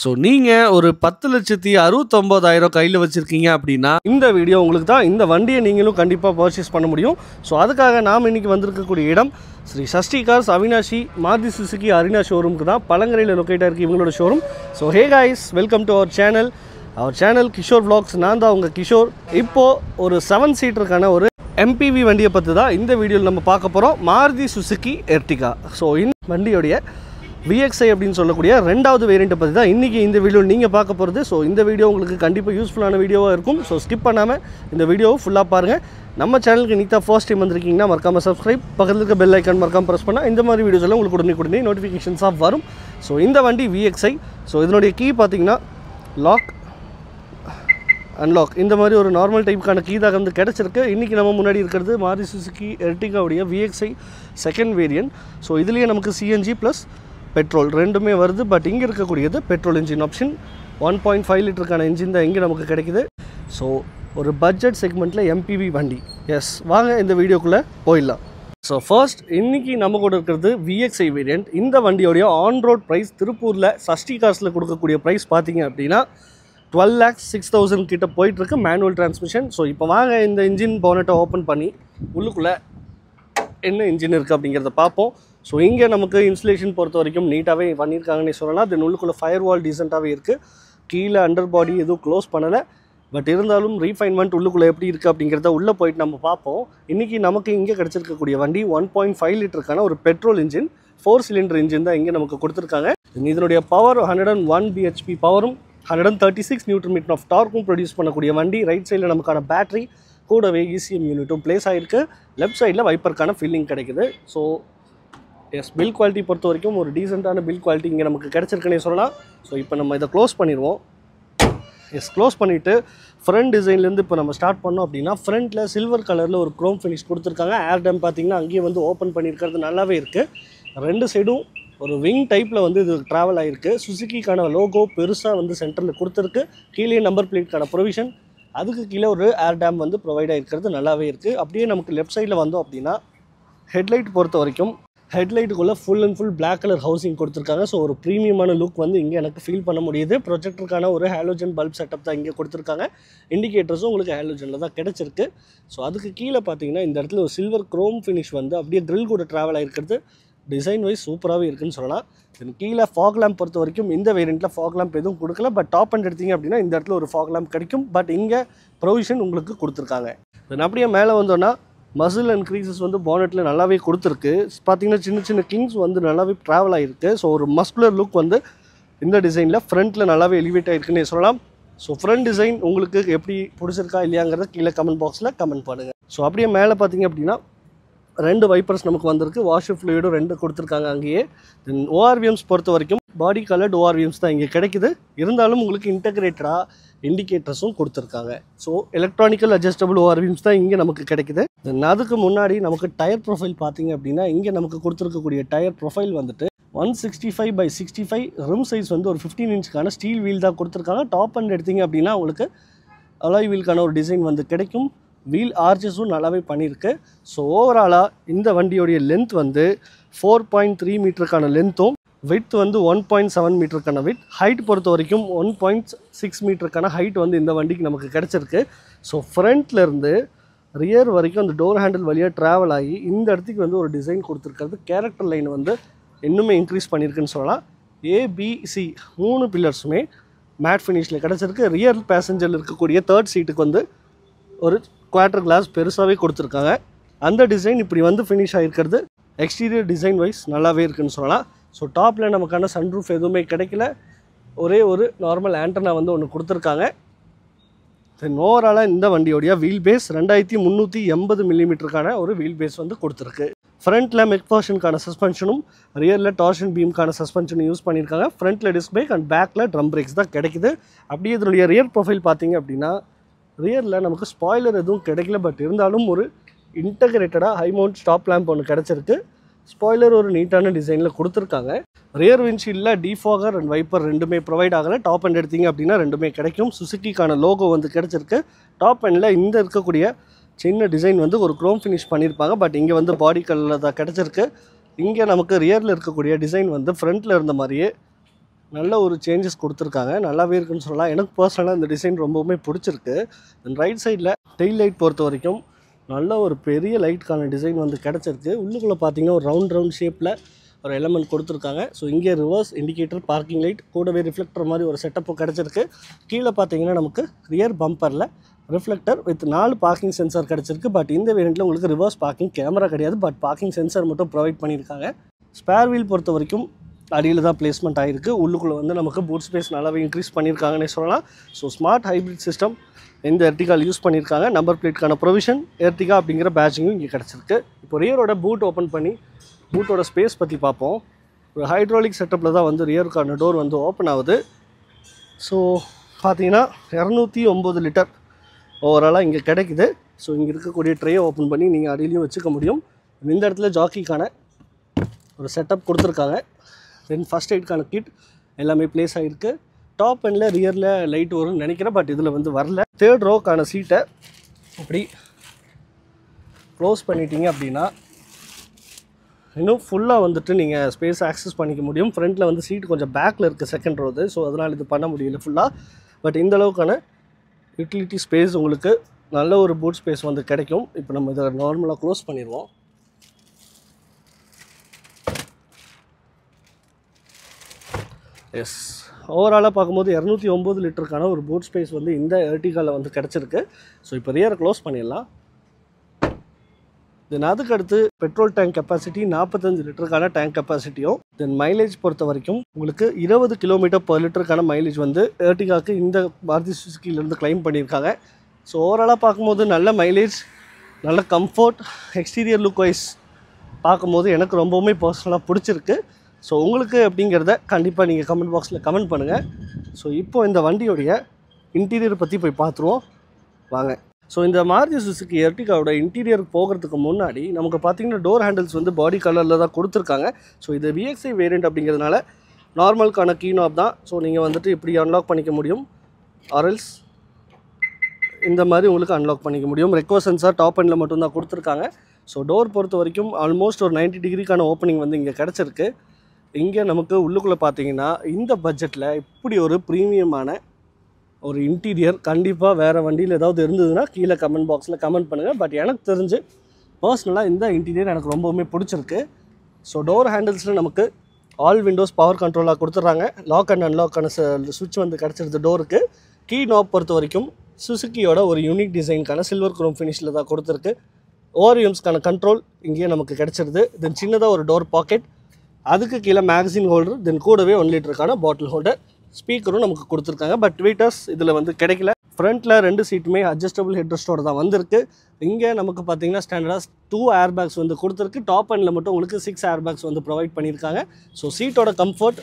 So நீங்கள் ஒரு 10,69,000 கையில் வச்சுருக்கீங்க அப்படின்னா இந்த வீடியோ உங்களுக்கு தான். இந்த வண்டியை நீங்களும் கண்டிப்பாக பர்ச்சேஸ் பண்ண முடியும். ஸோ அதுக்காக நாம் இன்றைக்கி வந்திருக்கக்கூடிய இடம் Shri Sashti cars Avinashi Maruti Suzuki Arena ஷோரூமுக்கு தான். பழங்கரையில் லொக்கேட்டாக இருக்குது இவங்களோட showroom. So hey guys, welcome to our channel Kishore vlogs. நான் தான் உங்கள் கிஷோர். இப்போது ஒரு 7 சீட்டருக்கான ஒரு MPV வண்டியை பற்றி தான் இந்த வீடியோவில் நம்ம பார்க்க போகிறோம். Maruti Suzuki Ertiga. ஸோ இந்த வண்டியோடைய VXi அப்படின்னு சொல்லக்கூடிய ரெண்டாவது வேரியண்ட்டை பற்றி தான் இன்றைக்கி இந்த வீடியோவில் நீங்கள் பார்க்க போகிறது. ஸோ இந்த வீடியோ உங்களுக்கு கண்டிப்பாக யூஸ்ஃபுல்லான வீடியோவாக இருக்கும். ஸோ ஸ்கிப் பண்ணாமல் இந்த வீடியோவை ஃபுல்லாக பாருங்கள். நம்ம சேனலுக்கு இன்றைக்கி தான் ஃபர்ஸ்ட் டைம் வந்திருக்கீங்கன்னா மறக்காமல் சப்ஸ்கிரைப், பக்கத்தில் இருக்க பெல் ஐக்கான் மறக்காமல் ப்ரெஸ் பண்ணால் இந்த மாதிரி வீடியோஸ் எல்லாம் உங்களுக்கு உடனே நோட்டிஃபிகேஷன்ஸாக வரும். ஸோ இந்த வண்டி VXi. ஸோ இதனுடைய கீ பார்த்தீங்கன்னா லாக் அன்லாக் இந்த மாதிரி ஒரு நார்மல் டைப்புக்கான கீ தான் வந்து கிடச்சிருக்கு. இன்றைக்கி நம்ம முன்னாடி இருக்கிறது மாருதி சுசுகி எர்டிகாவுடைய VXi செகண்ட் வேரியன்ட். ஸோ இதுலேயே நமக்கு CNG ப்ளஸ் பெட்ரோல் ரெண்டுமே வருது. பட் இங்கே இருக்கக்கூடியது பெட்ரோல் இன்ஜின் ஆப்ஷன். 1.5 லிட்டருக்கான இன்ஜின் தான் இங்கே நமக்கு கிடைக்குது. ஸோ ஒரு பட்ஜெட் செக்மெண்ட்டில் MPV வண்டி. எஸ், வாங்க இந்த வீடியோக்குள்ளே போயிடலாம். ஸோ ஃபர்ஸ்ட் இன்றைக்கி நம்ம கூட இருக்கிறது VXi வேரியண்ட். இந்த வண்டியோடைய ஆன் ரோட் ப்ரைஸ் திருப்பூரில் சஷ்டி கார்ஸில் கொடுக்கக்கூடிய ப்ரைஸ் பார்த்தீங்க அப்படின்னா 12,06,000 கிட்ட போயிட்டுருக்கு. Manual transmission. ஸோ இப்போ வாங்க இந்த இன்ஜின் போனட்டை ஓப்பன் பண்ணி உள்ளுக்குள்ளே என்ன இன்ஜின் இருக்குது அப்படிங்கிறத பார்ப்போம். ஸோ இங்கே நமக்கு இன்சுலேஷன் பொறுத்த வரைக்கும் நீட்டாகவே பண்ணியிருக்காங்கன்னு சொல்லலாம். தென் உள்ளுக்குள்ளே ஃபயர் வால் டீசெண்டாகவே இருக்குது. கீழே அண்டர் பாடி எதுவும் க்ளோஸ் பண்ணலை. பட் இருந்தாலும் ரீஃபைன்மெண்ட் உள்ளுக்குள்ளே எப்படி இருக்குது அப்படிங்கிறத உள்ளே போயிட்டு நம்ம பார்ப்போம். இன்றைக்கி நமக்கு இங்கே கிடச்சிருக்கக்கூடிய வண்டி 1.5 லிட்டருக்கான ஒரு பெட்ரோல் இன்ஜின், 4 சிலிண்டர் இன்ஜின் தான் இங்கே நமக்கு கொடுத்துருக்காங்க. இதனுடைய பவர் 101 bhp பவரும் 136 நியூட்டன் மீட்டர் ஆஃப் டார்க்கும் ப்ரொடியூஸ் பண்ணக்கூடிய வண்டி. ரைட் சைடில் நமக்கான பேட்டரி கூடவே ECM யூனிட்டும் ப்ளேஸ் ஆகிருக்கு. லெஃப்ட் சைடில் வைப்பருக்கான ஃபில்லிங் கிடைக்குது. ஸோ எஸ், பில் குவாலிட்டி பொறுத்த வரைக்கும் ஒரு டீசெண்டான பில் குவாலிட்டி இங்கே நமக்கு கிடச்சிருக்குன்னே சொல்லலாம். ஸோ இப்போ நம்ம இதை க்ளோஸ் பண்ணிடுவோம். எஸ், க்ளோஸ் பண்ணிவிட்டு ஃப்ரண்ட் டிசைன்லேருந்து இப்போ நம்ம ஸ்டார்ட் பண்ணோம் அப்படின்னா ஃப்ரண்ட்டில் சில்வர் கலரில் ஒரு க்ரோம் ஃபினிஷ் கொடுத்துருக்காங்க. ஏர் டேம் பார்த்திங்கன்னா அங்கேயே வந்து ஓப்பன் பண்ணியிருக்கிறது நல்லாவே இருக்குது. ரெண்டு சைடும் ஒரு விங் டைப்பில் வந்து இது ட்ராவல் ஆகிருக்கு. சுசுக்கிக்கான லோகோ பெருசாக வந்து சென்டரில் கொடுத்துருக்கு. கீழே நம்பர் பிளேட்கான ப்ரொவிஷன், அதுக்கு கீழே ஒரு ஏர் டேம் வந்து ப்ரொவைட் ஆகிருக்கிறது நல்லாவே இருக்குது. அப்படியே நமக்கு லெஃப்ட் சைடில் வந்தோம் அப்படின்னா ஹெட்லைட் பொறுத்த வரைக்கும் ஹெட்லைட்டுக்குள்ளே full and full black colour housing கொடுத்துருக்காங்க. ஸோ ஒரு ப்ரீமியமான லுக் வந்து இங்கே எனக்கு ஃபீல் பண்ண முடியுது. ப்ரொஜெக்டருக்கான ஒரு ஹேலோஜன் பல்ப் செட்டப் தான் இங்கே கொடுத்துருக்காங்க. இண்டிகேட்டர்ஸும் உங்களுக்கு ஹேலோஜனில் தான் கிடச்சிருக்கு. ஸோ அதுக்கு கீழே பார்த்தீங்கன்னா இந்த இடத்துல ஒரு சில்வர் க்ரோம் ஃபினிஷ் வந்து அப்படியே க்ரில் கூட ட்ராவல் ஆகிருக்கிறது டிசைன் வைஸ் சூப்பராகவே இருக்குன்னு சொல்லலாம். தென் கீழே ஃபாக் லேம்ப் பொறுத்த வரைக்கும் இந்த வேரியண்ட்டில் ஃபாக் லேம்ப் எதுவும் கொடுக்கல. பட் டாப் அண்ட் எடுத்திங்க அப்படின்னா இந்த இடத்துல ஒரு ஃபாக் லேம்ப் கிடைக்கும். பட் இங்கே ப்ரொவிஷன் உங்களுக்கு கொடுத்துருக்காங்க. தென் அப்படியே மேலே வந்தோன்னா மசில் அண்ட் க்ரீசஸ் வந்து பானட்டில் நல்லாவே கொடுத்துருக்கு. பார்த்திங்கன்னா சின்ன சின்ன கிங்ஸ் வந்து நல்லாவே ட்ராவல் ஆகிருக்கு. ஸோ ஒரு மஸ்குலர் லுக் வந்து இந்த டிசைனில் ஃப்ரண்ட்டில் நல்லாவே எலிவேட் ஆகிருக்குன்னு சொல்லலாம். ஸோ ஃப்ரண்ட் டிசைன் உங்களுக்கு எப்படி பிடிச்சிருக்கா இல்லையாங்கிறத கீழே கமெண்ட் பாக்ஸில் கமெண்ட் பண்ணுங்கள். ஸோ அப்படியே மேலே பார்த்திங்க அப்படின்னா 2 வைப்பர்ஸ் நமக்கு வந்திருக்கு. வாஷர் ஃப்ளூயிடும் 2 கொடுத்துருக்காங்க அங்கேயே. தென் ORVMs பொறுத்த வரைக்கும் பாடி கலர்டு ORVMs தான் இங்கே கிடைக்குது. இருந்தாலும் உங்களுக்கு இன்டகிரேட்டடாக இண்டிகேட்டர்ஸும் கொடுத்துருக்காங்க. ஸோ எலக்ட்ரானிக்கல் அட்ஜஸ்டபிள் ORVMs தான் இங்கே நமக்கு கிடைக்குது. தென் அதுக்கு முன்னாடி நமக்கு டயர் ப்ரொஃபைல் பார்த்திங்க அப்படின்னா இங்கே நமக்கு கொடுத்துருக்கக்கூடிய டயர் ப்ரொஃபைல் வந்துட்டு 165/65 ரிம் சைஸ் வந்து ஒரு 15 இன்ச்சுக்கான ஸ்டீல் வீல் தான் கொடுத்துருக்காங்க. டாப் அண்ட் எடுத்திங்க அப்படின்னா உங்களுக்கு அலாய் வீலுக்கான ஒரு டிசைன் வந்து கிடைக்கும். வீல் ஆர்ச்சஸும் நல்லாவே பண்ணியிருக்கு. ஸோ ஓவராலாக இந்த வண்டியோடைய லென்த் வந்து 4.3 மீட்டருக்கான லென்த்தும், விட்த் வந்து 1.7 மீட்டருக்கான விட், ஹைட் பொறுத்த வரைக்கும் 1.6 மீட்டருக்கான ஹைட் வந்து இந்த வண்டிக்கு நமக்கு கிடச்சிருக்கு. ஸோ ஃப்ரண்ட்லேருந்து ரியர் வரைக்கும் அந்த டோர் ஹேண்டில் வழியாக ட்ராவல் ஆகி இந்த இடத்துக்கு வந்து ஒரு டிசைன் கொடுத்துருக்கிறது கேரக்டர் லைன் வந்து இன்னுமே இன்க்ரீஸ் பண்ணியிருக்குன்னு சொல்லலாம். ABC 3 பில்லர்ஸுமே மேட் ஃபினிஷில் கிடச்சிருக்கு. ரியர் பேசஞ்சரில் இருக்கக்கூடிய தேர்ட் சீட்டுக்கு வந்து ஒரு குவார்ட்டர் கிளாஸ் பெருசாகவே கொடுத்துருக்காங்க. அந்த டிசைன் இப்படி வந்து ஃபினிஷ் ஆகிருக்கிறது எக்ஸ்டீரியர் டிசைன் வைஸ் நல்லாவே இருக்குன்னு சொல்லலாம். ஸோ டாப்பில் நமக்கான சன்ரூஃப் எதுவுமே கிடைக்கல. ஒரே ஒரு நார்மல் ஆண்டனா வந்து ஒன்று கொடுத்துருக்காங்க. தென் ஓவராலாக இந்த வண்டியோடைய வீல் பேஸ் 2380 மில்லிமீட்டருக்கான ஒரு வீல் பேஸ் வந்து கொடுத்துருக்கு. ஃப்ரண்ட்டில் மெக்ஃபார்ஷனுக்கான சஸ்பென்ஷனும் ரியரில் டார்ஷன் பீமுக்கான சஸ்பென்ஷனும் யூஸ் பண்ணியிருக்காங்க. ஃப்ரண்ட்டில் டிஸ்க் பிரேக் அண்ட் பேக்கில் ட்ரம் பிரேக்ஸ் தான் கிடைக்குது. அப்படியே இதனுடைய ரியர் ப்ரொஃபைல் பார்த்திங்க அப்படின்னா ரியரில் நமக்கு ஸ்பாய்லர் எதுவும் கிடைக்கல. பட் இருந்தாலும் ஒரு இன்டகிரேட்டடாக ஹை மவுண்ட் ஸ்டாப் லேம்ப் ஒன்று கிடச்சிருக்கு. ஸ்பாய்லர் ஒரு நீட்டான டிசைனில் கொடுத்துருக்காங்க. ரியர் விண்ட்ஷீல்டில் டிஃபாகர் அண்ட் வைப்பர் ரெண்டுமே ப்ரொவைட் ஆகலை. டாப் அண்ட் எடுத்திங்க அப்படின்னா ரெண்டுமே கிடைக்கும். சுசுக்கிக்கான லோகோ வந்து கிடச்சிருக்கு. டாப் அண்டில் இந்த இருக்கக்கூடிய சின்ன டிசைன் வந்து ஒரு க்ரோம் ஃபினிஷ் பண்ணியிருப்பாங்க. பட் இங்கே வந்து பாடி கலரில் தான் கிடச்சிருக்கு. இங்கே நமக்கு ரியரில் இருக்கக்கூடிய டிசைன் வந்து ஃப்ரண்ட்டில் இருந்த மாதிரியே நல்ல ஒரு சேஞ்சஸ் கொடுத்துருக்காங்க, நல்லாவே இருக்குன்னு சொல்லலாம். எனக்கு பர்சனலாக இந்த டிசைன் ரொம்பவுமே பிடிச்சிருக்கு. ரைட் சைடில் டெயில் லைட் பொறுத்த வரைக்கும் நல்ல ஒரு பெரிய லைட்டுக்கான டிசைன் வந்து கிடச்சிருக்கு. உள்ளுக்குள்ளே பார்த்தீங்கன்னா ஒரு ரவுண்ட் ஷேப்பில் ஒரு எலமெண்ட் கொடுத்துருக்காங்க. ஸோ இங்கே ரிவர்ஸ் இண்டிகேட்டர், பார்க்கிங் லைட், கூடவே ரிஃப்ளெக்டர் மாதிரி ஒரு செட்டப்பும் கிடச்சிருக்கு. கீழே பார்த்தீங்கன்னா நமக்கு ரியர் பம்பரில் ரிஃப்ளெக்டர் வித் 4 பார்க்கிங் சென்சார் கிடச்சிருக்கு. பட் இந்த வேரியண்ட்டில் உங்களுக்கு ரிவர்ஸ் பார்க்கிங் கேமரா கிடையாது, பட் பார்க்கிங் சென்சார் மட்டும் ப்ரொவைட் பண்ணியிருக்காங்க. ஸ்பேர் வீல் பொறுத்த வரைக்கும் அடியில் தான் பிளேஸ்மெண்ட் ஆகிருக்கு. உள்ளுக்குள்ளே வந்து நமக்கு பூட் ஸ்பேஸ் நல்லாவே இன்க்ரீஸ் பண்ணியிருக்காங்கன்னே சொல்லலாம். ஸோ ஸ்மார்ட் ஹைப்ரிட் சிஸ்டம் இந்த எர்டிகால் யூஸ் பண்ணியிருக்காங்க. நம்பர் பிளேட்கான ப்ரொவிஷன், எர்டிகா அப்படிங்கிற பேட்சிங்கும் இங்கே கிடச்சிருக்கு. இப்போ ரியரோட பூட் ஓப்பன் பண்ணி பூட்டோட ஸ்பேஸ் பற்றி பார்ப்போம். ஒரு ஹைட்ராலிக் செட்டப்பில் தான் வந்து ரியருக்கான டோர் வந்து ஓப்பன் ஆகுது. ஸோ பார்த்தீங்கன்னா 209 லிட்டர் ஓவராலாக இங்கே கிடைக்குது. ஸோ இங்கே இருக்கக்கூடிய ட்ரேயை ஓப்பன் பண்ணி நீங்கள் அடியிலையும் வச்சுக்க முடியும். இந்த இடத்துல ஜாக்கிக்கான ஒரு செட்டப் கொடுத்துருக்காங்க. தென் ஃபஸ்ட் எய்ட்கான கிட் எல்லாமே ப்ளேஸ் ஆகிருக்கு. டாப் எண்டில் ரியரில் லைட் வரும்னு நினைக்கிறேன், பட் இதில் வந்து வரல. தேர்ட் ரோக்கான சீட்டை அப்படி க்ளோஸ் பண்ணிட்டீங்க அப்படின்னா இன்னும் ஃபுல்லாக வந்துட்டு நீங்கள் ஸ்பேஸ் ஆக்சஸ் பண்ணிக்க முடியும். ஃப்ரண்ட்டில் வந்து சீட் கொஞ்சம் பேக்கில் இருக்குது செகண்ட் ரோது, ஸோ அதனால் இது பண்ண முடியல ஃபுல்லாக. பட் இந்த அளவுக்கான யூட்டிலிட்டி ஸ்பேஸ் உங்களுக்கு நல்ல ஒரு பூட் ஸ்பேஸ் வந்து கிடைக்கும். இப்போ நம்ம இதை நார்மலாக க்ளோஸ் பண்ணிடுவோம். எஸ், ஓவராலாக பார்க்கும்போது 209 லிட்டருக்கான ஒரு பூட் ஸ்பேஸ் வந்து இந்த எர்டிகாவில் வந்து கிடச்சிருக்கு. ஸோ இப்போ ரியரை க்ளோஸ் பண்ணிடலாம். தென் அதுக்கடுத்து பெட்ரோல் டேங்க் கெப்பாசிட்டி 45 லிட்டருக்கான டேங்க் கெப்பாசிட்டியும், தென் மைலேஜ் பொறுத்த வரைக்கும் உங்களுக்கு 20 கிலோமீட்டர் பர் லிட்டருக்கான மைலேஜ் வந்து எர்டிகாவுக்கு இந்த மாருதி சுசுக்கியிலேருந்து கிளைம் பண்ணியிருக்காங்க. ஸோ ஓவராலாக பார்க்கும்போது நல்ல மைலேஜ், நல்ல கம்ஃபர்ட், எக்ஸ்டீரியர் லுக் வைஸ் பார்க்கும்போது எனக்கு ரொம்பவுமே பர்சனலாக பிடிச்சிருக்கு. ஸோ உங்களுக்கு அப்படிங்கிறத கண்டிப்பாக நீங்கள் கமெண்ட் பாக்ஸில் கமெண்ட் பண்ணுங்கள். ஸோ இப்போ இந்த வண்டியோடைய இன்டீரியர் பற்றி போய் பார்த்துருவோம் வாங்க. ஸோ இந்த மாருதி சுசுகி எர்டிகாவோட இன்டீரியர் போகிறதுக்கு முன்னாடி நமக்கு பார்த்திங்கன்னா டோர் ஹேண்டில்ஸ் வந்து பாடி கலரில் தான் கொடுத்துருக்காங்க. ஸோ இது VXI வேரியண்ட் அப்படிங்கிறதுனால நார்மலுக்கான கீ நாப் தான். ஸோ நீங்கள் வந்துட்டு இப்படி அன்லாக் பண்ணிக்க முடியும், ஆர்எல்ஸ் இந்த மாதிரி உங்களுக்கு அன்லாக் பண்ணிக்க முடியும். ரெக்வஸ்ட் சென்சார் டாப் எண்டில் மட்டும்தான் கொடுத்துருக்காங்க. ஸோ டோர் பொறுத்த வரைக்கும் ஆல்மோஸ்ட் ஒரு 90 டிகிரிக்கான ஓப்பனிங் வந்து இங்கே கிடச்சிருக்கு. இங்கே நமக்கு உள்ளுக்குள்ளே பார்த்தீங்கன்னா இந்த பட்ஜெட்டில் இப்படி ஒரு ப்ரீமியமான ஒரு இன்டீரியர் கண்டிப்பாக வேறு வண்டியில் ஏதாவது இருந்ததுன்னா கீழே கமெண்ட் பாக்ஸில் கமெண்ட் பண்ணுங்கள். பட் எனக்கு தெரிஞ்சு பர்சனலாக இந்த இன்டீரியர் எனக்கு ரொம்பவுமே பிடிச்சிருக்கு. ஸோ டோர் ஹேண்டில்ஸில் நமக்கு ஆல் விண்டோஸ் பவர் கண்ட்ரோலாக கொடுத்துட்றாங்க. லாக் அண்ட் அன்லாக்கான சுவிட்ச் வந்து கிடச்சிருது டோருக்கு. கீ நாப் பொறுத்த வரைக்கும் சுசுக்கியோட ஒரு யூனிக் டிசைனுக்கான சில்வர் குரோம் ஃபினிஷில் தான் கொடுத்துருக்கு. ஓஆர்எம்ஸ்க்கான கண்ட்ரோல் இங்கேயே நமக்கு கிடச்சிருது. தென் சின்னதாக ஒரு டோர் பாக்கெட், அதுக்கு கீழே மேகசின் ஹோல்டர், தென் கூடவே 1 லிட்டருக்கான பாட்டில் ஹோல்டர், ஸ்பீக்கரும் நமக்கு கொடுத்துருக்காங்க. பட் ட்வீட்டர்ஸ் இதில் வந்து கிடைக்கல. ஃப்ரண்ட்டில் 2 சீட்டுமே அட்ஜஸ்டபிள் ஹெட்ரெஸ்ட்டோட தான் வந்திருக்கு. இங்கே நமக்கு பார்த்தீங்கன்னா ஸ்டாண்டர்டாக 2 ஏர் பேக்ஸ் வந்து கொடுத்துருக்கு. டாப் எண்டில் மட்டும் உங்களுக்கு 6 ஏர் பேக்ஸ் வந்து ப்ரொவைட் பண்ணியிருக்காங்க. ஸோ சீட்டோட கம்ஃபர்ட்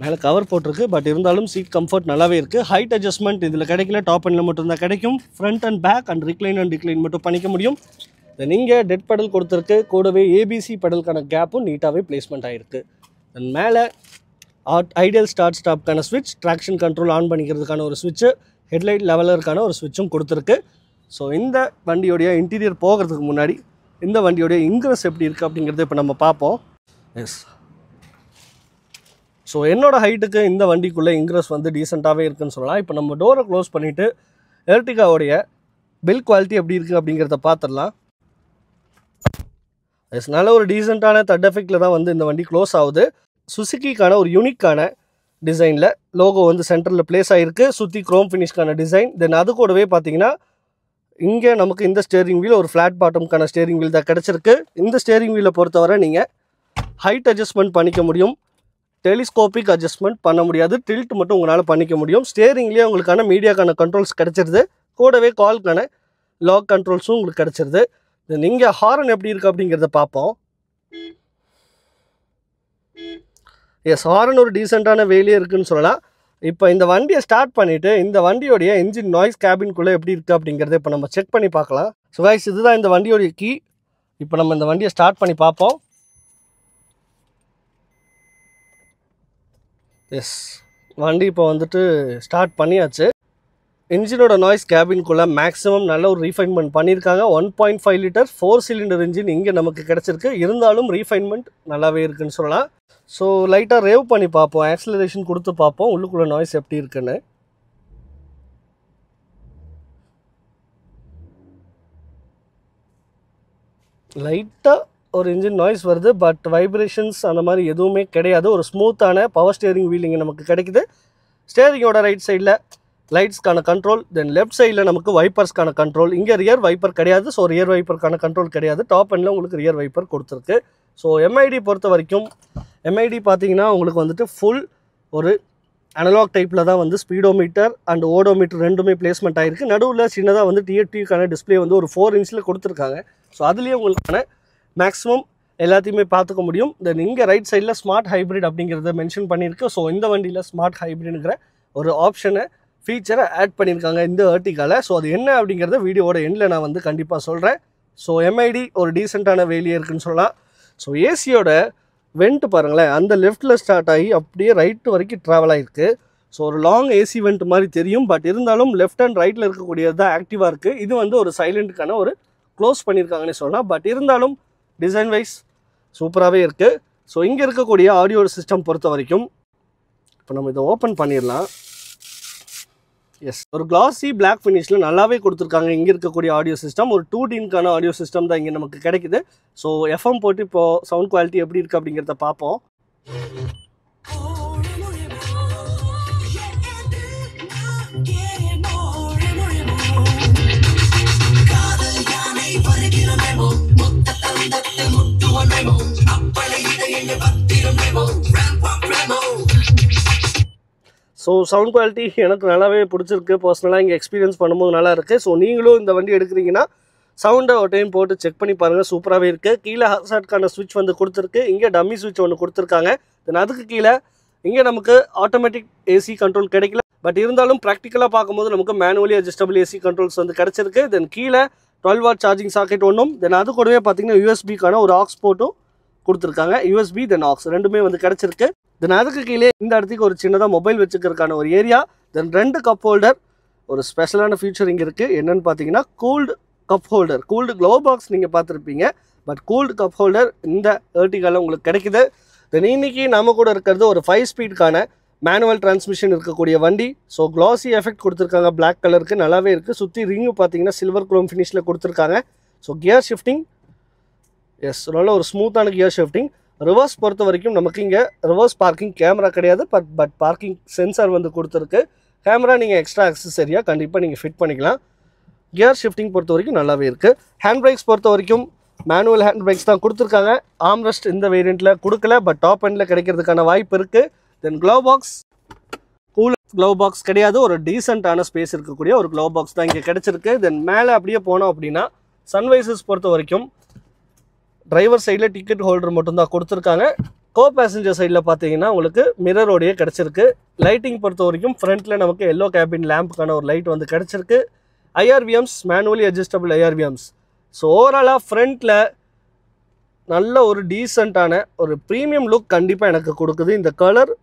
மேலே கவர் போட்டிருக்கு, பட் இருந்தாலும் சீட் கம்ஃபர்ட் நல்லாவே இருக்குது. ஹைட் அட்ஜஸ்ட்மெண்ட் இதில் கிடைக்கல, டாப் எண்டில் மட்டும்தான் கிடைக்கும். Front and back and recline and decline மட்டும் பண்ணிக்க முடியும். தென் இங்கே டெட் பெடல் கொடுத்துருக்கு, கூடவே ABC பெடலுக்கான கேப்பும் நீட்டாகவே பிளேஸ்மெண்ட் ஆகிருக்கு. தென் மேலே ஐடியல் ஸ்டார்ட் ஸ்டாப்க்கான ஸ்விட்ச், ட்ராக்ஷன் கண்ட்ரோல் ஆன் பண்ணிக்கிறதுக்கான ஒரு ஸ்விட்சு, ஹெட்லைட் லெவலருக்கான ஒரு ஸ்விட்சும் கொடுத்துருக்கு. ஸோ இந்த வண்டியோடைய இன்டீரியர் போகிறதுக்கு முன்னாடி இந்த வண்டியோடைய இன்க்ரஸ் எப்படி இருக்குது அப்படிங்கிறத இப்போ நம்ம பார்ப்போம். எஸ், ஸோ என்னோடய ஹைட்டுக்கு இந்த வண்டிக்குள்ளே இன்க்ரஸ் வந்து டீசெண்டாகவே இருக்குதுன்னு சொல்லலாம். இப்போ நம்ம டோரை க்ளோஸ் பண்ணிவிட்டு எர்டிகாவோடைய பில் குவாலிட்டி எப்படி இருக்குது அப்படிங்கிறத பார்த்துடலாம். எஸ், நல்ல ஒரு டீசெண்டான தட் எஃபெக்டில் தான் வந்து இந்த வண்டி க்ளோஸ் ஆகுது. சுசுக்கிக்கான ஒரு யூனிக்கான டிசைனில் லோகோ வந்து சென்டரில் பிளேஸ் ஆகிருக்கு, சுற்றி க்ரோம் ஃபினிஷ்க்கான டிசைன். தென் அது கூடவே பார்த்தீங்கன்னா இங்கே நமக்கு இந்த ஸ்டேரிங் வீல் ஒரு ஃப்ளாட் பாட்டம்க்கான ஸ்டேரிங் வீல் தான் கிடச்சிருக்கு. இந்த ஸ்டேரிங் வீலை பொறுத்தவரை நீங்கள் ஹைட் அட்ஜஸ்ட்மெண்ட் பண்ணிக்க முடியும், டெலிஸ்கோபிக் அட்ஜஸ்ட்மெண்ட் பண்ண முடியாது, டில்ட் மட்டும் உங்களால் பண்ணிக்க முடியும். ஸ்டேரிங்லேயே உங்களுக்கான மீடியாக்கான கண்ட்ரோல்ஸ் கிடச்சிருது, கூடவே கால்க்கான லாக் கண்ட்ரோல்ஸும் உங்களுக்கு கிடச்சிருது. நீங்கள் ஹாரன் எப்படி இருக்குது அப்படிங்கிறத பார்ப்போம். எஸ், ஹாரன் ஒரு டீசெண்டான வேலையே இருக்குதுன்னு சொல்லலாம். இப்போ இந்த வண்டியை ஸ்டார்ட் பண்ணிவிட்டு இந்த வண்டியோடைய இன்ஜின் நாய்ஸ் கேபின்குள்ளே எப்படி இருக்குது அப்படிங்கிறத இப்போ நம்ம செக் பண்ணி பார்க்கலாம். ஸோ கைஸ், இதுதான் இந்த வண்டியோடைய கீ. இப்போ நம்ம இந்த வண்டியை ஸ்டார்ட் பண்ணி பார்ப்போம். எஸ், வண்டி இப்போ வந்துட்டு ஸ்டார்ட் பண்ணியாச்சு. இன்ஜினோட நாய்ஸ் கேபின்குள்ளே மேக்ஸிமம் நல்ல ஒரு ரீஃபைன்மெண்ட் பண்ணியிருக்காங்க. 1.5 லிட்டர் 4 சிலிண்டர் இன்ஜின் இங்கே நமக்கு கிடச்சிருக்கு. இருந்தாலும் ரீஃபைன்மெண்ட் நல்லாவே இருக்குன்னு சொல்லலாம். ஸோ லைட்டாக ரேவ் பண்ணி பார்ப்போம், ஆக்சிலரேஷன் கொடுத்து பார்ப்போம் உள்ளுக்குள்ளே நாய்ஸ் எப்படி இருக்குன்னு. லைட்டாக ஒரு இன்ஜின் நாய்ஸ் வருது, பட் வைப்ரேஷன்ஸ் அந்த மாதிரி எதுவுமே கிடையாது. ஒரு ஸ்மூத்தான பவர் ஸ்டியரிங் வீல் இங்கே நமக்கு கிடைக்குது. ஸ்டியரிங்கோட ரைட் சைடில் லைட்ஸ்க்கான கண்ட்ரோல், தென் லெஃப்ட் சைடில் நமக்கு வைப்பர்ஸ்க்கான கண்ட்ரோல். இங்கே ரியர் வைப்பர் கிடையாது, ஸோ ரியர் வைப்பருக்கான கண்ட்ரோல் கிடையாது. டாப் எண்டில் உங்களுக்கு ரியர் வைப்பர் கொடுத்துருக்கு. ஸோ எம்ஐடி பொறுத்த வரைக்கும் எம்ஐடி பார்த்தீங்கன்னா உங்களுக்கு வந்துட்டு ஃபுல் ஒரு அனலாக் டைப்பில் தான் வந்து ஸ்பீடோமீட்டர் அண்ட் ஓடோமீட்டர் ரெண்டுமே பிளேஸ்மெண்ட் ஆகிருக்கு. நடுவில் சின்னதாக வந்து டிஎஃப்டிக்கான டிஸ்பிளே வந்து ஒரு 4 இன்ச்சில் கொடுத்துருக்காங்க. ஸோ அதுலேயே உங்களுக்கான மேக்ஸிமம் எல்லாத்தையுமே பார்த்துக்க முடியும். தென் இங்கே ரைட் சைடில் ஸ்மார்ட் ஹைப்ரிட் அப்படிங்கிறத மென்ஷன் பண்ணியிருக்கு. ஸோ இந்த வண்டியில் ஸ்மார்ட் ஹைப்ரிட்ங்கிற ஒரு ஆப்ஷனை ஃபீச்சரை ஆட் பண்ணியிருக்காங்க இந்த எர்டிகாவில். ஸோ அது என்ன அப்படிங்கிறத வீடியோவோட எண்டில் நான் வந்து கண்டிப்பாக சொல்கிறேன். ஸோ எம்ஐடி ஒரு டீசெண்டான வேலியே இருக்குன்னு சொல்லலாம். ஸோ ஏசியோட வெண்ட் பாருங்களேன், அந்த லெஃப்ட்டில் ஸ்டார்ட் ஆகி அப்படியே ரைட்டு வரைக்கும் ட்ராவல் ஆகிருக்கு. ஸோ ஒரு லாங் ஏசி வெண்ட் மாதிரி தெரியும், பட் இருந்தாலும் லெஃப்ட் அண்ட் ரைட்டில் இருக்கக்கூடியது தான் ஆக்டிவாக இருக்குது. இது வந்து ஒரு சைலண்ட்டுக்கான ஒரு க்ளோஸ் பண்ணியிருக்காங்கன்னு சொல்லலாம். பட் இருந்தாலும் டிசைன் வைஸ் சூப்பராகவே இருக்குது. ஸோ இங்கே இருக்கக்கூடிய ஆடியோ சிஸ்டம் பொறுத்த வரைக்கும் இப்போ நம்ம இதை ஓப்பன் பண்ணிடலாம். எஸ், ஒரு கிளாஸி பிளாக் ஃபினிஷில் நல்லாவே கொடுத்துருக்காங்க. இங்கே இருக்கக்கூடிய ஆடியோ சிஸ்டம் ஒரு 2Dக்கான ஆடியோ சிஸ்டம் தான் இங்கே நமக்கு கிடைக்குது. ஸோ எஃப்எம் போட்டு இப்போது சவுண்ட் குவாலிட்டி எப்படி இருக்குது அப்படிங்கிறத பார்ப்போம். ஸோ சவுண்ட் குவாலிட்டி எனக்கு நல்லாவே பிடிச்சிருக்கு. பர்சனலாக இங்கே எக்ஸ்பீரியன்ஸ் பண்ணும்போது நல்லா இருக்குது. ஸோ நீங்களும் இந்த வண்டி எடுக்கிறீங்கன்னா சவுண்டை ஒரு டைம் போட்டு செக் பண்ணி பாருங்கள், சூப்பராகவே இருக்குது. கீழே ஹசார்ட்கான ஸ்விட்ச் வந்து கொடுத்துருக்கு, இங்கே டம்மி ஸ்விட்ச் ஒன்று கொடுத்துருக்காங்க. தென் அதுக்கு கீழே இங்கே நமக்கு ஆட்டோமேட்டிக் ஏசி கண்ட்ரோல் கிடைக்கல, பட் இருந்தாலும் ப்ராக்டிக்கலாக பார்க்கும்போது நமக்கு மேனுவலி அட்ஜஸ்டபிள் ஏசி கண்ட்ரோல்ஸ் வந்து கிடச்சிருக்கு. தென் கீழே 12 வாட் சார்ஜிங் சாக்கெட் ஒன்றும், தென் அது கூடவே பார்த்தீங்கன்னா யூஎஸ்பிக்கான ஒரு ஆக்ஸ் போட்டும் கொடுத்துருக்காங்க. யூஎஸ்பி தென் ஆக்ஸ் ரெண்டுமே வந்து கிடச்சிருக்கு. தென் அதுக்கு கீழே இந்த இடத்துக்கு ஒரு சின்னதாக மொபைல் வச்சுக்கிறதுக்கான ஒரு ஏரியா, தென் 2 கப் ஹோல்டர். ஒரு ஸ்பெஷலான ஃபீச்சர் இங்கே இருக்குது. என்னென்னு பார்த்தீங்கன்னா cooled cup holder. Cooled glow box நீங்கள் பார்த்துருப்பீங்க, பட் கூல்டு கப் ஹோல்டர் இந்த எர்டிகாவில் உங்களுக்கு கிடைக்குது. தென் இன்னைக்கு நம்ம கூட இருக்கிறது ஒரு 5 ஸ்பீடுக்கான மேனுவல் டிரான்ஸ்மிஷன் இருக்கக்கூடிய வண்டி. ஸோ க்ளாஸி எஃபெக்ட் கொடுத்துருக்காங்க, பிளாக் கலருக்கு நல்லாவே இருக்குது. சுற்றி ரிங்கு பார்த்தீங்கன்னா சில்வர் குரோம் ஃபினிஷில் கொடுத்துருக்காங்க. ஸோ கியர் ஷிஃப்டிங், எஸ், நல்ல ஒரு ஸ்மூத்தான கியர் ஷிஃப்டிங். ரிவர்ஸ் பொறுத்த வரைக்கும் நமக்கு இங்கே ரிவர்ஸ் பார்க்கிங் கேமரா கிடையாது, பட் பார்க்கிங் சென்சார் வந்து கொடுத்துருக்கு. கேமரா நீங்கள் எக்ஸ்ட்ரா அக்சஸரியாக கண்டிப்பாக நீங்கள் ஃபிட் பண்ணிக்கலாம். கியர் ஷிஃப்டிங் பொறுத்த வரைக்கும் நல்லாவே இருக்குது. ஹேண்ட் பிரேக்ஸ் பொறுத்த வரைக்கும் மேனுவல் ஹேண்ட் பிரேக்ஸ் தான் கொடுத்துருக்காங்க. ஆம்ரெஸ்ட் இந்த வேரியண்ட்டில் கொடுக்கல, பட் டாப் எண்டில் கிடைக்கிறதுக்கான வாய்ப்பு இருக்குது. Then glove box, cool glove box கிடையாது, ஒரு டீசெண்டான ஸ்பேஸ் இருக்கக்கூடிய ஒரு க்ளவ் பாக்ஸ் தான் இங்கே கிடச்சிருக்கு. தென் மேலே அப்படியே போனோம் அப்படின்னா சன்வைசஸ் பொறுத்த வரைக்கும் டிரைவர் சைடில் டிக்கெட் ஹோல்டர் மட்டும்தான் கொடுத்துருக்காங்க. கோ பேசஞ்சர் சைடில் பார்த்தீங்கன்னா உங்களுக்கு மிரரோடையே கிடச்சிருக்கு. லைட்டிங் பொறுத்த வரைக்கும் ஃப்ரண்ட்டில் நமக்கு எல்லோ கேபின் லேம்புக்கான ஒரு லைட் வந்து கிடச்சிருக்கு. ஐஆர்விஎம்ஸ், மேனுவலி அட்ஜஸ்டபிள் ஐஆர்விஎம்ஸ். ஸோ ஓவராலாக ஃப்ரண்ட்டில் நல்ல ஒரு டீசெண்டான ஒரு ப்ரீமியம் லுக் கண்டிப்பாக எனக்கு கொடுக்குது. இந்த கலர்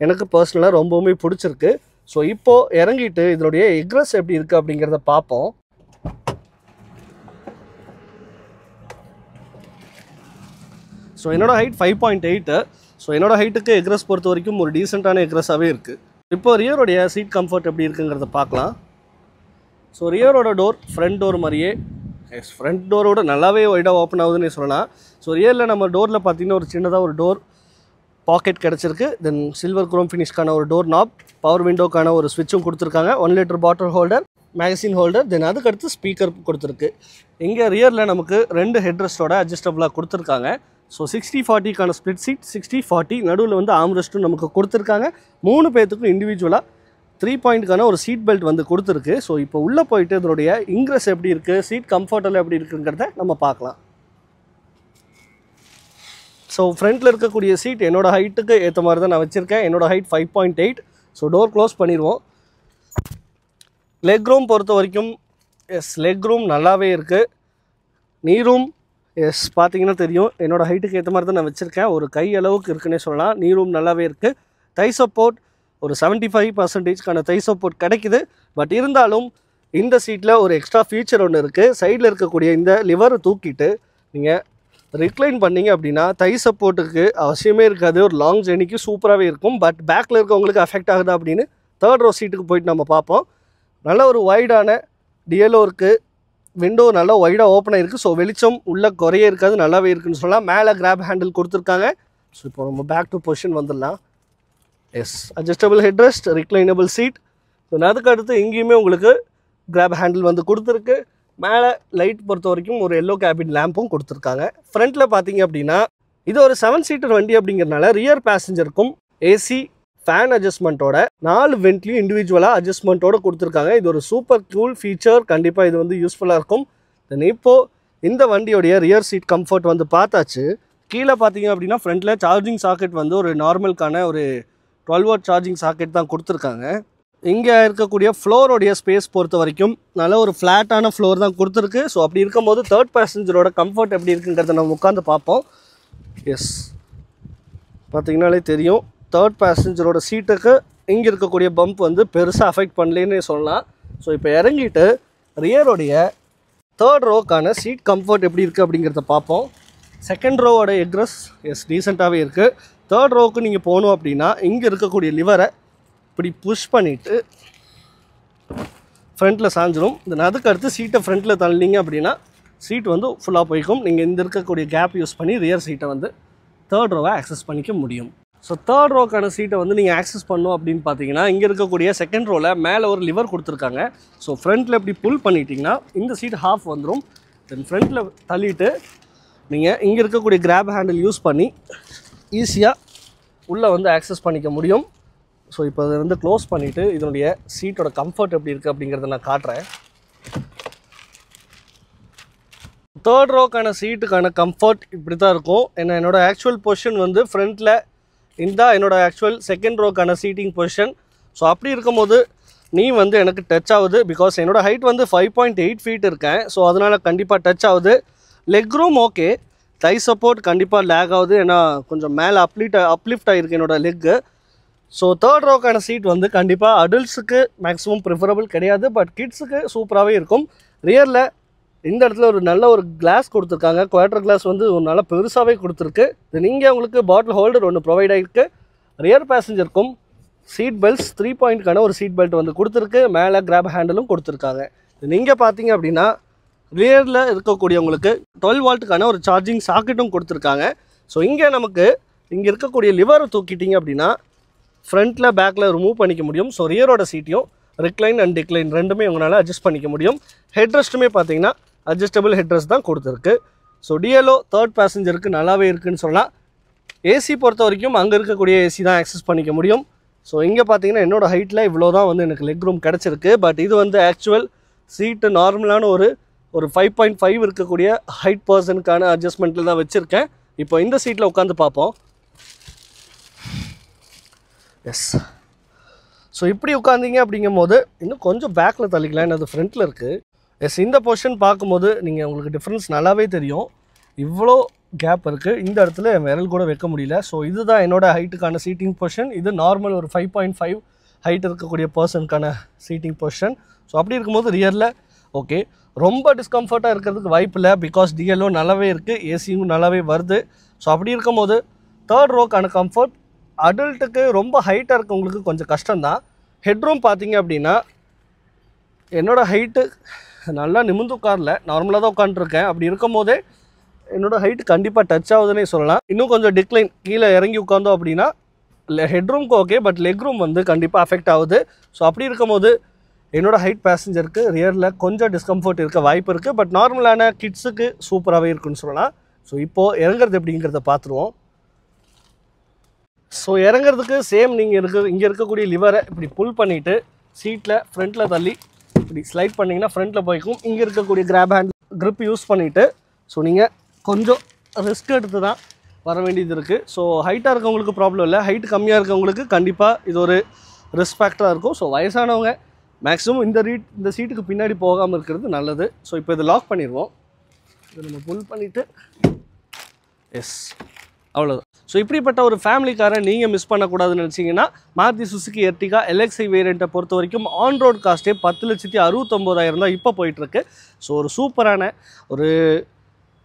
எனக்கு பர்சனலாக ரொம்பவுமே பிடிச்சிருக்கு. ஸோ இப்போது இறங்கிட்டு இதனுடைய எக்ரஸ் எப்படி இருக்குது அப்படிங்கிறத பார்ப்போம். ஸோ என்னோடய ஹைட் 5.8. ஸோ என்னோடய ஹைட்டுக்கு எக்ரஸ் பொறுத்த வரைக்கும் ஒரு டீசெண்டான எக்ரஸாகவே இருக்குது. இப்போ ரியரோடைய சீட் கம்ஃபர்ட் எப்படி இருக்குங்கிறத பார்க்கலாம். ஸோ ரியரோட டோர் ஃப்ரண்ட் டோர் மாதிரியே, எஸ், ஃப்ரண்ட் டோரோட நல்லாவே வைடாக ஓப்பன் ஆகுதுன்னு சொல்லலாம். ஸோ ரியரில் நம்ம டோரில் பார்த்திங்கன்னா ஒரு சின்னதாக ஒரு டோர் பாக்கெட் கிடச்சிருக்கு. தென் சில்வர் குரோம் ஃபினிஷ்க்கான ஒரு டோர் நாப், பவர் விண்டோக்கான ஒரு ஸ்விட்சும் கொடுத்துருக்காங்க. 1 litre bottle holder, magazine holder, then அதுக்கடுத்து ஸ்பீக்கர் கொடுத்துருக்கு. இங்கே ரியரில் நமக்கு 2 ஹெட்ரெஸ்ட்டோட அட்ஜஸ்டபிளாக கொடுத்துருக்காங்க. ஸோ 60-40க்கான ஸ்ப்ளிட் சீட், 60-40 நடுவில் வந்து ஆம்ரெஸ்ட்டும் நமக்கு கொடுத்துருக்காங்க. 3 பேர்த்துக்கும் இண்டிவிஜுவலாக 3 பாயிண்ட்க்கான ஒரு சீட் பெல்ட் வந்து கொடுத்துருக்கு. ஸோ இப்போ உள்ளே போயிட்டு இதனுடைய இன்க்ரெஸ் எப்படி இருக்குது, சீட் கம்ஃபர்டெல்லாம் எப்படி இருக்குங்கிறத நம்ம பார்க்கலாம். ஸோ ஃப்ரண்ட்டில் இருக்கக்கூடிய சீட் என்னோடய ஹைட்டுக்கு ஏற்ற மாதிரி தான் நான் வச்சுருக்கேன். என்னோடய ஹைட் 5.8. ஸோ டோர் க்ளோஸ் பண்ணிடுவோம். லெக் ரூம் பொறுத்த வரைக்கும் எஸ், லெக் ரூம் நல்லாவே இருக்குது. நீ ரூம், எஸ், பார்த்தீங்கன்னா தெரியும் என்னோடய ஹைட்டுக்கு ஏற்ற மாதிரி தான் நான் வச்சுருக்கேன். ஒரு கை அளவுக்கு இருக்குன்னே சொல்லலாம். நீ ரூம் நல்லாவே இருக்குது. டை சப்போர்ட் ஒரு 75% தை சப்போர்ட் கிடைக்குது. பட் இருந்தாலும் இந்த சீட்டில் ஒரு எக்ஸ்ட்ரா ஃபீச்சர் ஒன்று இருக்குது. சைடில் இருக்கக்கூடிய இந்த லிவரை தூக்கிட்டு நீங்கள் ரிக்ளைன் பண்ணிங்க அப்படின்னா தை சப்போர்ட்டுக்கு அவசியமே இருக்காது. ஒரு லாங் ஜெர்னிக்கு சூப்பராகவே இருக்கும். பட் பேக்கில் இருக்கவங்களுக்கு அஃபெக்ட் ஆகுதா அப்படின்னு தேர்ட் ரோ சீட்டுக்கு போயிட்டு நம்ம பார்ப்போம். நல்ல ஒரு வைடான டிஎல்ஓ இருக்குது. விண்டோ நல்லா வைடாக ஓப்பன் ஆகிருக்கு. ஸோ வெளிச்சம் உள்ள குறையே இருக்காது, நல்லாவே இருக்குன்னு சொல்லலாம். மேலே கிராப் ஹேண்டில் கொடுத்துருக்காங்க. ஸோ இப்போ நம்ம பேக் டு பொசிஷன் வந்துடலாம். Yes, adjustable headrest, reclinable seat. So அதுக்கு அடுத்து எங்கேயுமே உங்களுக்கு கிராப் ஹேண்டில் வந்து கொடுத்துருக்கு. மேலே லைட் பொறுத்த வரைக்கும் ஒரு எல்லோ கேபின் லேம்பும் கொடுத்துருக்காங்க. ஃப்ரண்ட்டில் பார்த்தீங்க அப்படின்னா இது ஒரு 7 சீட்டர் வண்டி அப்படிங்கிறனால ரியர் பேசஞ்சருக்கும் ஏசி ஃபேன் அட்ஜஸ்ட்மெண்ட்டோட 4 வெண்ட்லையும் இண்டிவிஜுவலாக அட்ஜஸ்ட்மெண்ட்டோடு கொடுத்துருக்காங்க. இது ஒரு சூப்பர் கூல் ஃபீச்சர். கண்டிப்பாக இது வந்து யூஸ்ஃபுல்லாக இருக்கும். தென் இப்போது இந்த வண்டியோடைய ரியர் சீட் கம்ஃபர்ட் வந்து பார்த்தாச்சு. கீழே பார்த்தீங்க அப்படின்னா ஃப்ரண்ட்டில் சார்ஜிங் சாக்கெட் வந்து ஒரு நார்மலுக்கான ஒரு 12 வாட் சார்ஜிங் சாக்கெட் தான் கொடுத்துருக்காங்க. இங்கே இருக்கக்கூடிய ஃப்ளோரோடைய ஸ்பேஸ் பொறுத்த வரைக்கும் நல்ல ஒரு ஃப்ளாட்டான ஃப்ளோர் தான் கொடுத்துருக்கு. ஸோ அப்படி இருக்கும்போது தேர்ட் பேசஞ்சரோட கம்ஃபர்ட் எப்படி இருக்குங்கிறத நம்ம உட்காந்து பார்ப்போம். எஸ், பார்த்தீங்கனாலே தெரியும் தேர்ட் பேசஞ்சரோட சீட்டுக்கு இங்கே இருக்கக்கூடிய பம்ப் வந்து பெருசாக அஃபெக்ட் பண்ணலேன்னு சொல்லலாம். ஸோ இப்போ இறங்கிட்டு ரியரோடைய தேர்ட் ரோக்கான சீட் கம்ஃபர்ட் எப்படி இருக்குது அப்படிங்கிறத பார்ப்போம். செகண்ட் ரோவோட எக்ரஸ் எஸ் டீசெண்டாகவே இருக்குது. தேர்ட் ரோவுக்கு நீங்கள் போகணும் அப்படின்னா இங்கே இருக்கக்கூடிய லிவரை இப்படி புஷ் பண்ணிவிட்டு ஃப்ரண்ட்டில் சாஞ்சிடும். தென் அதுக்கு அடுத்து சீட்டை ஃப்ரண்ட்டில் தள்ளிங்க அப்படின்னா சீட் வந்து ஃபுல்லாக போய்க்கும். நீங்கள் இந்த இருக்கக்கூடிய கேப் யூஸ் பண்ணி ரியர் சீட்டை வந்து தேர்ட் ரோவை ஆக்சஸ் பண்ணிக்க முடியும். ஸோ தேர்ட் ரோக்கான சீட்டை வந்து நீங்கள் ஆக்சஸ் பண்ணணும் அப்படின்னு பார்த்தீங்கன்னா இங்கே இருக்கக்கூடிய செகண்ட் ரோவில் மேலே ஒரு லிவர் கொடுத்துருக்காங்க. ஸோ ஃப்ரண்ட்டில் இப்படி புல் பண்ணிட்டீங்கன்னா இந்த சீட் ஹாஃப் வந்துடும். தென் ஃப்ரண்ட்டில் தள்ளிட்டு நீங்கள் இங்கே இருக்கக்கூடிய கிராப் ஹேண்டில் யூஸ் பண்ணி ஈஸியாக உள்ளே வந்து ஆக்சஸ் பண்ணிக்க முடியும். ஸோ இப்போ அதை வந்து க்ளோஸ் பண்ணிவிட்டு இதனுடைய சீட்டோட கம்ஃபர்ட் எப்படி இருக்குது அப்படிங்கிறத நான் காட்டுறேன். தேர்ட் ரோக்கான சீட்டுக்கான கம்ஃபர்ட் இப்படி தான் இருக்கும். ஏன்னா என்னோடய ஆக்சுவல் பொசிஷன் வந்து ஃப்ரண்ட்டில் இந்த என்னோடய ஆக்சுவல் செகண்ட் ரோக்கான சீட்டிங் பொசிஷன். ஸோ அப்படி இருக்கும்போது நீ வந்து எனக்கு டச் ஆகுது. பிகாஸ் என்னோடய ஹைட் வந்து 5.8 ஃபீட் இருக்கேன். ஸோ அதனால் கண்டிப்பாக டச் ஆகுது. லெக் ரூம் ஓகே, தை சப்போர்ட் கண்டிப்பாக லேக் ஆகுது. ஏன்னா கொஞ்சம் மேலே அப்லிஃப்ட் ஆகிருக்கு என்னோடய லெக்கு. ஸோ தேர்ட் ரோக்கான சீட் வந்து கண்டிப்பாக அடல்ட்ஸுக்கு மேக்ஸிமம் ப்ரிஃபரபிள் கிடையாது. பட் கிட்ஸுக்கு சூப்பராகவே இருக்கும். ரியரில் இந்த இடத்துல ஒரு நல்ல ஒரு கிளாஸ் கொடுத்துருக்காங்க. குவார்டர் கிளாஸ் வந்து ஒரு நல்ல பெருசாகவே கொடுத்துருக்கு. இது நீங்கள் உங்களுக்கு பாட்டில் ஹோல்டர் ஒன்று ப்ரொவைட் ஆகிருக்கு. ரியர் பேசஞ்சருக்கும் சீட் பெல்ட்ஸ் 3 பாயிண்ட்கான ஒரு சீட் பெல்ட் வந்து கொடுத்துருக்கு. மேலே கிராப் ஹேண்டலும் கொடுத்துருக்காங்க. நீங்கள் பார்த்தீங்க அப்படின்னா ரியரில் இருக்கக்கூடியவங்களுக்கு 12 வால்ட்டுக்கான ஒரு சார்ஜிங் சாக்கெட்டும் கொடுத்துருக்காங்க. ஸோ இங்கே நமக்கு இங்கே இருக்கக்கூடிய லிவரை தூக்கிட்டிங்க அப்படின்னா ஃப்ரண்ட்டில் பேக்கில் ரிமூவ் பண்ணிக்க முடியும். ஸோ ரியரோட சீட்டையும் ரிக்ளைன் அண்ட் டிக்ளைன் ரெண்டுமே உங்களால் அட்ஜஸ்ட் பண்ணிக்க முடியும். ஹெட்ரெஸ்ட்டுமே பார்த்தீங்கன்னா அட்ஜஸ்டபிள் ஹெட்ரெஸ்ட் தான் கொடுத்துருக்கு. ஸோ டிஎல்ஓ தேர்ட் பேசஞ்சருக்கு நல்லாவே இருக்குதுன்னு சொல்லலாம். ஏசி பொறுத்த வரைக்கும் அங்கே இருக்கக்கூடிய ஏசி தான் ஆக்சஸ் பண்ணிக்க முடியும். ஸோ இங்கே பார்த்தீங்கன்னா என்னோடய ஹைட்டில் இவ்வளோ தான் வந்து எனக்கு லெக் ரூம் கிடச்சிருக்கு. பட் இது வந்து ஆக்சுவல் சீட்டு நார்மலான ஒரு 5.5 இருக்கக்கூடிய ஹைட் பர்சனுக்கான அட்ஜஸ்ட்மெண்ட்டில் தான் வச்சுருக்கேன். இப்போ இந்த சீட்டில் உட்காந்து பார்ப்போம். எஸ், ஸோ இப்படி உட்காந்திங்க அப்படிங்கும் போது இன்னும் கொஞ்சம் பேக்கில் தள்ளிக்கலாம். அது ஃப்ரண்ட்டில் இருக்குது. எஸ், இந்த பொசிஷன் பார்க்கும்போது நீங்கள் உங்களுக்கு டிஃப்ரென்ஸ் நல்லாவே தெரியும். இவ்வளோ கேப் இருக்குது. இந்த இடத்துல விரல் கூட வைக்க முடியல. ஸோ இதுதான் என்னோடய ஹைட்டுக்கான சீட்டிங் பொசிஷன். இது நார்மல் ஒரு 5.5 ஹைட் இருக்கக்கூடிய பர்சனுக்கான சீட்டிங் பொசிஷன். ஸோ அப்படி இருக்கும்போது ரியரில் ஓகே, ரொம்ப டிஸ்கம்ஃபர்ட்டாக இருக்கிறதுக்கு வாய்ப்பு இல்லை. பிகாஸ் டிஎல்ஓ நல்லாவே இருக்குது, ஏசியும் நல்லாவே வருது. ஸோ அப்படி இருக்கும்போது தேர்ட் ரோக்கான கம்ஃபர்ட் அடல்ட்டுக்கு ரொம்ப ஹைட்டாக இருக்கவங்களுக்கு கொஞ்சம் கஷ்டம்தான். ஹெட்ரூம் பார்த்தீங்க அப்படின்னா என்னோடய ஹைட்டு நல்லா நிமிர்ந்து உட்காரல, நார்மலாக தான் உட்காந்துருக்கேன். அப்படி இருக்கும் போதே என்னோடய ஹைட்டு கண்டிப்பாக டச் ஆகுதுன்னே சொல்லலாம். இன்னும் கொஞ்சம் டிக்ளைன் கீழே இறங்கி உட்காந்தோம் அப்படின்னா ஹெட்ரூம்க்கு ஓகே, பட் லெக் ரூம் வந்து கண்டிப்பாக அஃபெக்ட் ஆகுது. ஸோ அப்படி இருக்கும்போது என்னோடய ஹைட் பேசஞ்சருக்கு ரியரில் கொஞ்சம் டிஸ்கம்ஃபர்ட் இருக்க வாய்ப்பு இருக்குது. பட் நார்மலான கிட்ஸுக்கு சூப்பராகவே இருக்குன்னு சொல்லலாம். ஸோ இப்போது இறங்குறது எப்படிங்கிறத பார்த்துருவோம். ஸோ இறங்குறதுக்கு சேம் நீங்கள் இங்கே இருக்கக்கூடிய லிவரை இப்படி புல் பண்ணிவிட்டு சீட்டில் ஃப்ரண்ட்டில் தள்ளி இப்படி ஸ்லைட் பண்ணிங்கன்னா ஃப்ரண்ட்டில் போய்க்கும். இங்கே இருக்கக்கூடிய கிராப் ஹேண்ட் க்ரிப் யூஸ் பண்ணிவிட்டு ஸோ நீங்கள் கொஞ்சம் ரிஸ்க் எடுத்து தான் வர வேண்டியது இருக்குது. ஸோ ஹைட்டாக இருக்கவங்களுக்கு ப்ராப்ளம் இல்லை, ஹைட் கம்மியாக இருக்கவங்களுக்கு கண்டிப்பாக இது ஒரு ரிஸ்க் ஃபேக்டராக இருக்கும். ஸோ வயசானவங்க மேக்ஸிமம் இந்த சீட்டுக்கு பின்னாடி போகாமல் இருக்கிறது நல்லது. ஸோ இப்போ இதை லாக் பண்ணிடுவோம். இதை நம்ம புல் பண்ணிவிட்டு எஸ் அவ்வளோதான். ஸோ இப்படிப்பட்ட ஒரு ஃபேமிலி காரை நீங்கள் மிஸ் பண்ணக்கூடாதுன்னு நினச்சிங்கன்னா மாருதி சுசுகி எர்டிகா எல்எக்ஸ்ஐ வேரியண்ட்டை பொறுத்த வரைக்கும் ஆன் ரோட் காஸ்ட்டே 10,69,000 தான் இப்போ போயிட்டுருக்கு. ஸோ ஒரு சூப்பரான ஒரு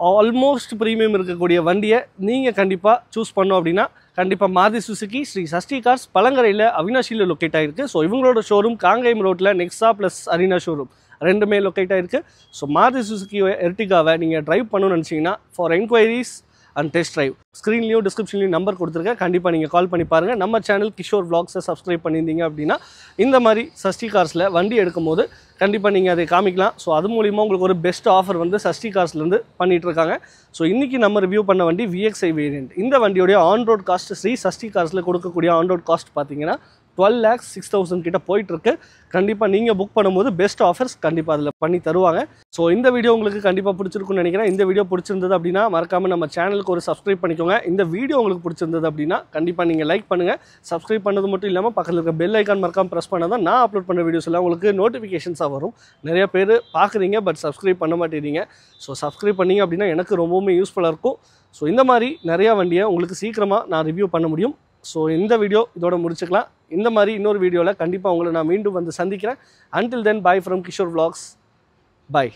ஆல்மோஸ்ட் ப்ரீமியம் இருக்கக்கூடிய வண்டியை நீங்கள் கண்டிப்பாக சூஸ் பண்ணோம் அப்படின்னா கண்டிப்பாக மாருதி சுசுகி ஸ்ரீ சஷ்டி கார்ஸ் பழங்கரையில் அவினாஷியில் லொக்கேட் ஆகிருக்கு. ஸோ இவங்களோட ஷோரூம் காங்கேயம் ரோட்டில் நெக்ஸா ப்ளஸ் அரினா ஷோரூம் ரெண்டுமே லொக்கேட் ஆகிருக்கு. ஸோ மாருதி சுசுகி எர்டிகாவை நீங்கள் ட்ரைவ் பண்ணணும்னு நினச்சிங்கன்னா for enquiries and test drive ஸ்க்ரீன்லேயும் டிஸ்கிரிப்ஷன்லையும் நம்பர் கொடுத்துருக்கேன். கண்டிப்பாக நீங்கள் கால் பண்ணி பாருங்கள். நம்ம சேனல் கிஷோர் vlogsஸை சப்ஸ்கிரைப் பண்ணியிருந்தீங்க அப்படின்னா இந்த மாதிரி சஷ்டி கார்ஸில் வண்டி எடுக்கும் போது கண்டிப்பாக நீங்கள் அதை காமிக்கலாம். ஸோ அது மூலிமா உங்களுக்கு ஒரு பெஸ்ட் ஆஃபர் வந்து சஷ்டி கார்ஸ்லேருந்து பண்ணிகிட்ருக்காங்க. ஸோ இன்றைக்கி நம்ம ரிவ்யூ பண்ண வண்டி VXI வேரியண்ட். இந்த வண்டியோடைய on road cost Shri Sashti கார்ஸில் கொடுக்கக்கூடிய ஆன் ரோட் காஸ்ட் பார்த்தீங்கன்னா 12,06,000 கிட்ட போயிட்டுருக்கு. கண்டிப்பாக நீங்கள் புக் பண்ணும்போது பெஸ்ட் ஆஃபர்ஸ் கண்டிப்பாக அதில் பண்ணி தருவாங்க. ஸோ இந்த வீடியோ உங்களுக்கு கண்டிப்பாக பிடிச்சிருக்குன்னு நினைக்கிறேன். இந்த வீடியோ பிடிச்சிருந்தது அப்படின்னா மறக்காமல் நம்ம சேனலுக்கு ஒரு சப்ஸ்கிரைப் பண்ணிக்கோங்க. இந்த வீடியோ உங்களுக்கு பிடிச்சிருந்தது அப்படின்னா கண்டிப்பாக நீங்கள் லைக் பண்ணுங்கள். சப்ஸ்கிரைப் பண்ணது மட்டும் இல்லாமல் பக்கத்தில் இருக்க பெல் ஐக்கான் மறக்காமல் ப்ரெஸ் பண்ணால் தான் நான் அப்லோட் பண்ண வீடியோஸ் எல்லாம் உங்களுக்கு நோட்டிஃபிகேஷன்ஸாக வரும். நிறைய பேர் பார்க்குறீங்க பட் சப்ஸ்கிரைப் பண்ண மாட்டேறீங்க. ஸோ சப்ஸ்கிரைப் பண்ணிங்க அப்படின்னா எனக்கு ரொம்பவுமே யூஸ்ஃபுல்லாக இருக்கும். ஸோ இந்த மாதிரி நிறையா வண்டியை உங்களுக்கு சீக்கிரமாக நான் ரிவ்யூ பண்ண முடியும். ஸோ இந்த வீடியோ இதோட முடிச்சுக்கலாம். இந்த மாதிரி இன்னொரு வீடியோவில் கண்டிப்பாக உங்களை நான் மீண்டும் வந்து சந்திக்கிறேன். Until then, bye from Kishore Vlogs. Bye.